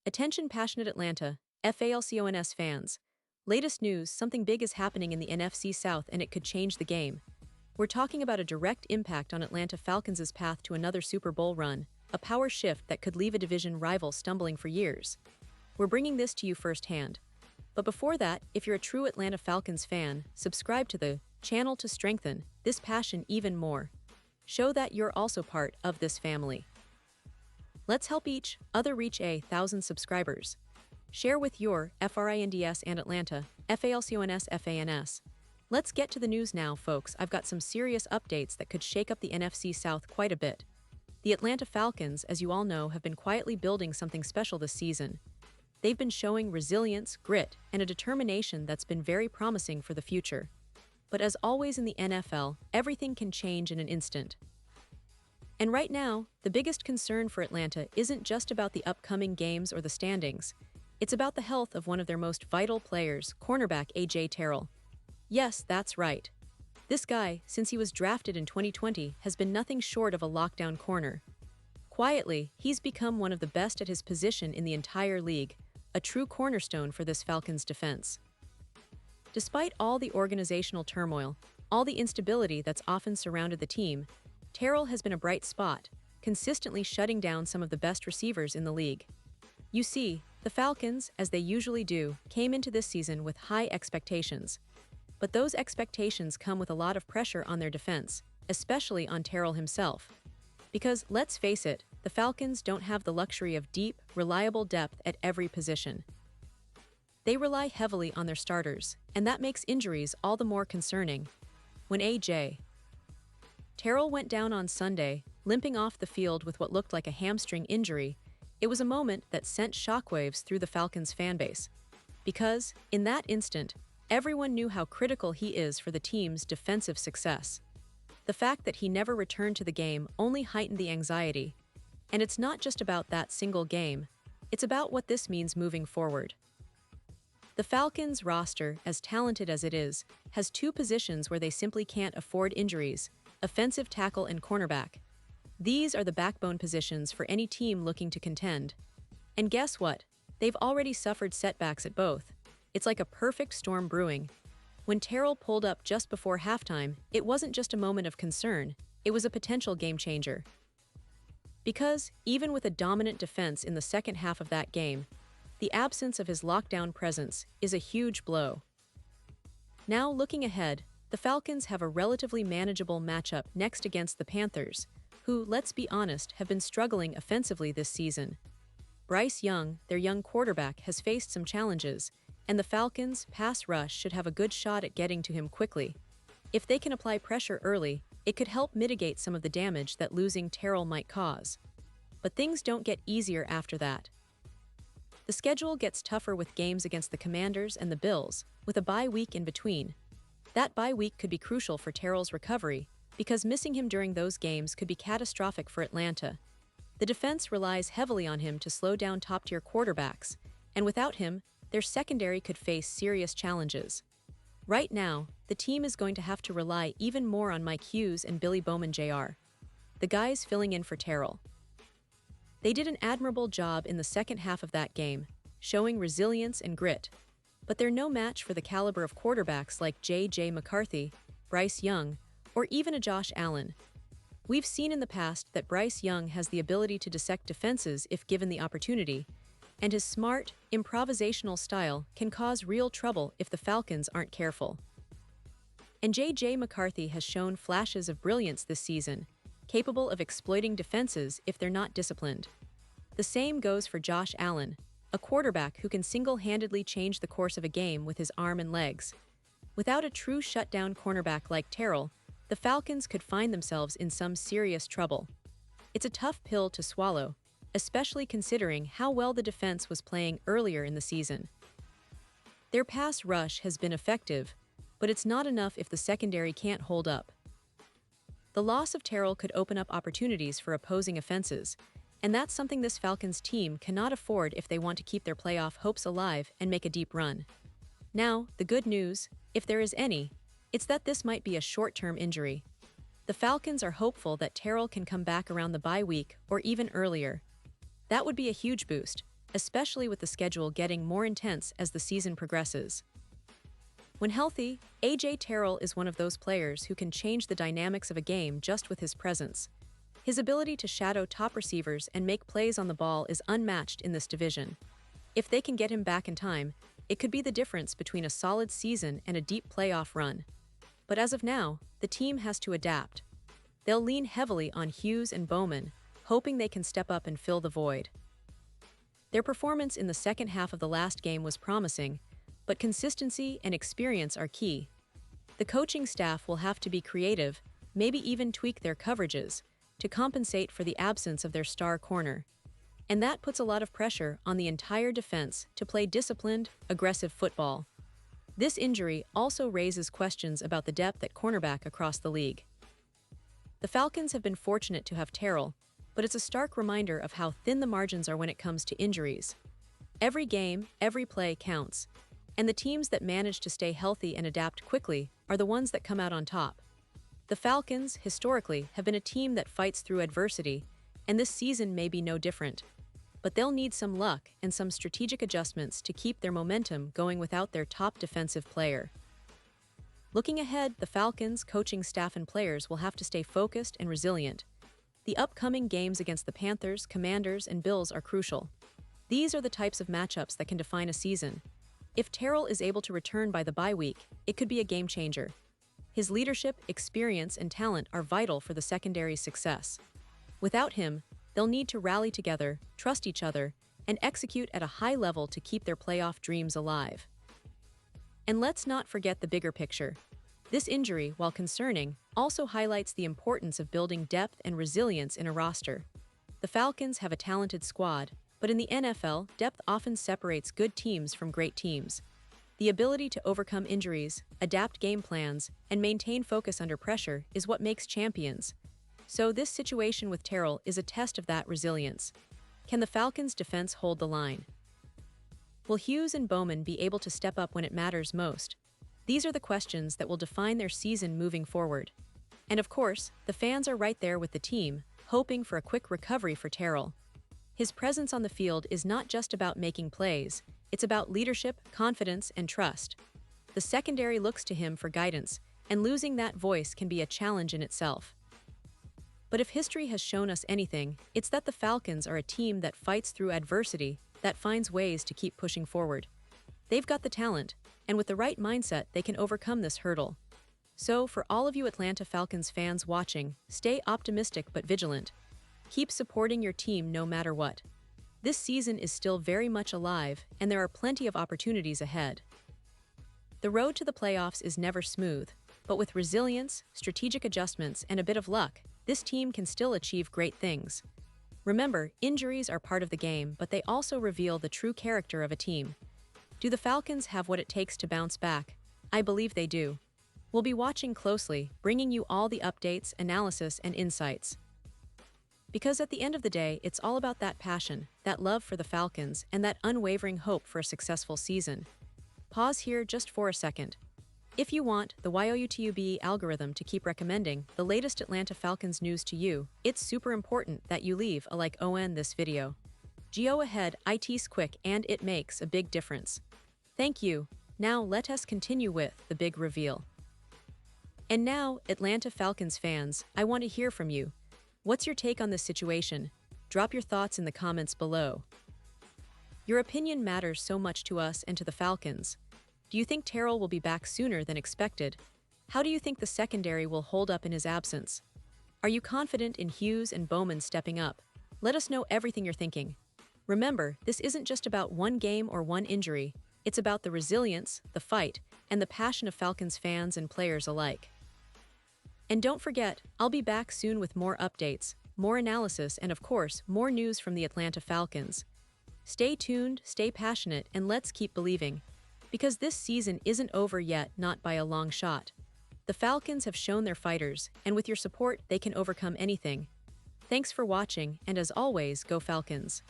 Attention passionate Atlanta, Falcons fans. Latest news, something big is happening in the NFC South and it could change the game. We're talking about a direct impact on Atlanta Falcons' path to another Super Bowl run, a power shift that could leave a division rival stumbling for years. We're bringing this to you firsthand. But before that, if you're a true Atlanta Falcons fan, subscribe to the channel to strengthen this passion even more. Show that you're also part of this family. Let's help each other reach 1,000 subscribers. Share with your FRINDS and Atlanta, FALCONS. Let's get to the news now, folks. I've got some serious updates that could shake up the NFC South quite a bit. The Atlanta Falcons, as you all know, have been quietly building something special this season. They've been showing resilience, grit, and a determination that's been very promising for the future. But as always in the NFL, everything can change in an instant. And right now, the biggest concern for Atlanta isn't just about the upcoming games or the standings. It's about the health of one of their most vital players, cornerback A.J. Terrell. Yes, that's right. This guy, since he was drafted in 2020, has been nothing short of a lockdown corner. Quietly, he's become one of the best at his position in the entire league, a true cornerstone for this Falcons defense. Despite all the organizational turmoil, all the instability that's often surrounded the team, Terrell has been a bright spot, consistently shutting down some of the best receivers in the league. You see, the Falcons, as they usually do, came into this season with high expectations. But those expectations come with a lot of pressure on their defense, especially on Terrell himself. Because, let's face it, the Falcons don't have the luxury of deep, reliable depth at every position. They rely heavily on their starters, and that makes injuries all the more concerning. When A.J. Terrell went down on Sunday, limping off the field with what looked like a hamstring injury, it was a moment that sent shockwaves through the Falcons' fanbase. Because, in that instant, everyone knew how critical he is for the team's defensive success. The fact that he never returned to the game only heightened the anxiety. And it's not just about that single game, it's about what this means moving forward. The Falcons' roster, as talented as it is, has two positions where they simply can't afford injuries: offensive tackle and cornerback. These are the backbone positions for any team looking to contend. And guess what? They've already suffered setbacks at both. It's like a perfect storm brewing. When Terrell pulled up just before halftime, it wasn't just a moment of concern, it was a potential game changer. Because, even with a dominant defense in the second half of that game, the absence of his lockdown presence is a huge blow. Now, looking ahead, the Falcons have a relatively manageable matchup next against the Panthers, who, let's be honest, have been struggling offensively this season. Bryce Young, their young quarterback, has faced some challenges, and the Falcons' pass rush should have a good shot at getting to him quickly. If they can apply pressure early, it could help mitigate some of the damage that losing Terrell might cause. But things don't get easier after that. The schedule gets tougher with games against the Commanders and the Bills, with a bye week in between. That bye week could be crucial for Terrell's recovery, because missing him during those games could be catastrophic for Atlanta. The defense relies heavily on him to slow down top-tier quarterbacks, and without him, their secondary could face serious challenges. Right now, the team is going to have to rely even more on Mike Hughes and Billy Bowman Jr., the guys filling in for Terrell. They did an admirable job in the second half of that game, showing resilience and grit. But they're no match for the caliber of quarterbacks like J.J. McCarthy, Bryce Young, or even a Josh Allen. We've seen in the past that Bryce Young has the ability to dissect defenses if given the opportunity, and his smart, improvisational style can cause real trouble if the Falcons aren't careful. And J.J. McCarthy has shown flashes of brilliance this season, capable of exploiting defenses if they're not disciplined. The same goes for Josh Allen, a quarterback who can single-handedly change the course of a game with his arm and legs. Without a true shutdown cornerback like Terrell, the Falcons could find themselves in some serious trouble. It's a tough pill to swallow, especially considering how well the defense was playing earlier in the season. Their pass rush has been effective, but it's not enough if the secondary can't hold up. The loss of Terrell could open up opportunities for opposing offenses, and that's something this Falcons team cannot afford if they want to keep their playoff hopes alive and make a deep run. Now, the good news, if there is any, it's that this might be a short-term injury. The Falcons are hopeful that Terrell can come back around the bye week or even earlier. That would be a huge boost, especially with the schedule getting more intense as the season progresses. When healthy, AJ Terrell is one of those players who can change the dynamics of a game just with his presence. His ability to shadow top receivers and make plays on the ball is unmatched in this division. If they can get him back in time, it could be the difference between a solid season and a deep playoff run. But as of now, the team has to adapt. They'll lean heavily on Hughes and Bowman, hoping they can step up and fill the void. Their performance in the second half of the last game was promising, but consistency and experience are key. The coaching staff will have to be creative, maybe even tweak their coverages, to compensate for the absence of their star corner. And that puts a lot of pressure on the entire defense to play disciplined, aggressive football. This injury also raises questions about the depth at cornerback across the league. The Falcons have been fortunate to have Terrell, but it's a stark reminder of how thin the margins are when it comes to injuries. Every game, every play counts, and the teams that manage to stay healthy and adapt quickly are the ones that come out on top. The Falcons, historically, have been a team that fights through adversity, and this season may be no different. But they'll need some luck and some strategic adjustments to keep their momentum going without their top defensive player. Looking ahead, the Falcons' coaching staff and players will have to stay focused and resilient. The upcoming games against the Panthers, Commanders, and Bills are crucial. These are the types of matchups that can define a season. If Terrell is able to return by the bye week, it could be a game changer. His leadership, experience, and talent are vital for the secondary's success. Without him, they'll need to rally together, trust each other, and execute at a high level to keep their playoff dreams alive. And let's not forget the bigger picture. This injury, while concerning, also highlights the importance of building depth and resilience in a roster. The Falcons have a talented squad, but in the NFL, depth often separates good teams from great teams. The ability to overcome injuries, adapt game plans, and maintain focus under pressure is what makes champions. So this situation with Terrell is a test of that resilience. Can the Falcons' defense hold the line? Will Hughes and Bowman be able to step up when it matters most? These are the questions that will define their season moving forward. And of course, the fans are right there with the team, hoping for a quick recovery for Terrell. His presence on the field is not just about making plays, it's about leadership, confidence, and trust. The secondary looks to him for guidance, and losing that voice can be a challenge in itself. But if history has shown us anything, it's that the Falcons are a team that fights through adversity, that finds ways to keep pushing forward. They've got the talent, and with the right mindset, they can overcome this hurdle. So, for all of you Atlanta Falcons fans watching, stay optimistic but vigilant. Keep supporting your team no matter what. This season is still very much alive, and there are plenty of opportunities ahead. The road to the playoffs is never smooth, but with resilience, strategic adjustments, and a bit of luck, this team can still achieve great things. Remember, injuries are part of the game, but they also reveal the true character of a team. Do the Falcons have what it takes to bounce back? I believe they do. We'll be watching closely, bringing you all the updates, analysis, and insights. Because at the end of the day, it's all about that passion, that love for the Falcons, and that unwavering hope for a successful season. Pause here just for a second. If you want the YouTube algorithm to keep recommending the latest Atlanta Falcons news to you, it's super important that you leave a like on this video. Go ahead, it's quick and it makes a big difference. Thank you. Now let us continue with the big reveal. And now, Atlanta Falcons fans, I want to hear from you. What's your take on this situation? Drop your thoughts in the comments below. Your opinion matters so much to us and to the Falcons. Do you think Terrell will be back sooner than expected? How do you think the secondary will hold up in his absence? Are you confident in Hughes and Bowman stepping up? Let us know everything you're thinking. Remember, this isn't just about one game or one injury. It's about the resilience, the fight, and the passion of Falcons fans and players alike. And don't forget, I'll be back soon with more updates, more analysis, and of course, more news from the Atlanta Falcons. Stay tuned, stay passionate, and let's keep believing. Because this season isn't over yet, not by a long shot. The Falcons have shown they're fighters, and with your support, they can overcome anything. Thanks for watching, and as always, go Falcons.